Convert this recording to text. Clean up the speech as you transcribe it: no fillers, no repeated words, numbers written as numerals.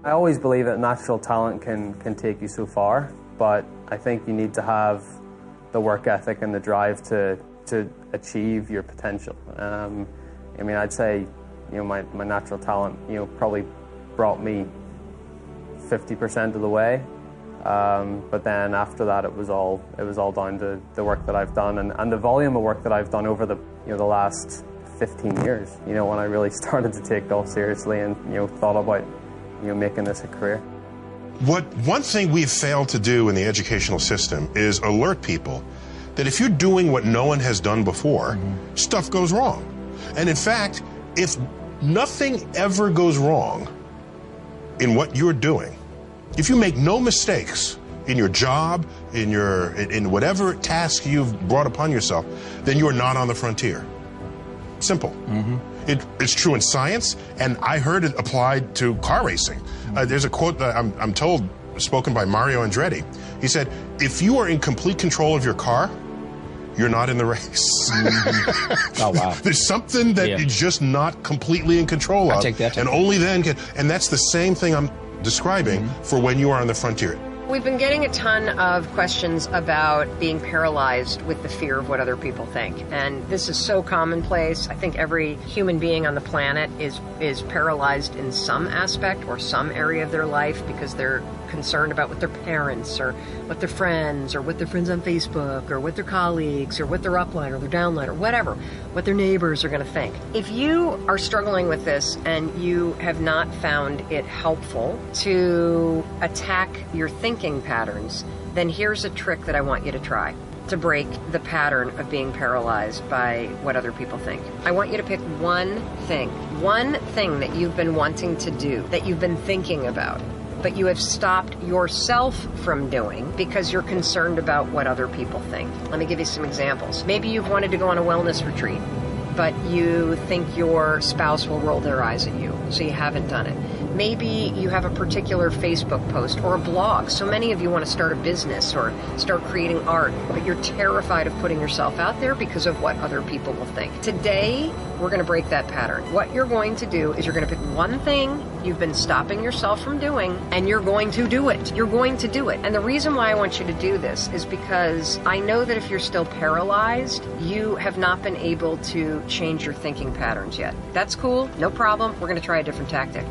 I always believe that natural talent can take you so far, but I think you need to have the work ethic and the drive to achieve your potential. I mean, I'd say, my natural talent, probably brought me 50% of the way. But then after that, it was all down to the work that I've done and the volume of work that I've done over the last 15 years. When I really started to take golf seriously and thought about making this a career. One thing we've failed to do in the educational system is alert people that if you're doing what no one has done before, stuff goes wrong. And in fact, if nothing ever goes wrong in what you're doing, if you make no mistakes in your job, in whatever task you've brought upon yourself, then you're not on the frontier. Simple. It's true in science, and I heard it applied to car racing. There's a quote that I'm told, spoken by Mario Andretti. He said, if you are in complete control of your car, you're not in the race. Oh, wow. There's something that you're just not completely in control of. I take that. And only then can, and that's the same thing I'm describing for when you are on the frontier. We've been getting a ton of questions about being paralyzed with the fear of what other people think. And this is so commonplace. I think every human being on the planet is paralyzed in some aspect or some area of their life because they're concerned about what their parents or what their friends or what their friends on Facebook or what their colleagues or what their upline or their downline or whatever, what their neighbors are going to think. If you are struggling with this and you have not found it helpful to attack your thinking patterns, then here's a trick that I want you to try to break the pattern of being paralyzed by what other people think. I want you to pick one thing that you've been wanting to do, that you've been thinking about, but you have stopped yourself from doing because you're concerned about what other people think. Let me give you some examples. Maybe you've wanted to go on a wellness retreat, but you think your spouse will roll their eyes at you, so you haven't done it. Maybe you have a particular Facebook post or a blog. So many of you want to start a business or start creating art, but you're terrified of putting yourself out there because of what other people will think. Today, we're going to break that pattern. What you're going to do is you're going to pick one thing you've been stopping yourself from doing, and you're going to do it. You're going to do it. And the reason why I want you to do this is because I know that if you're still paralyzed, you have not been able to change your thinking patterns yet. That's cool. No problem. We're going to try a different tactic.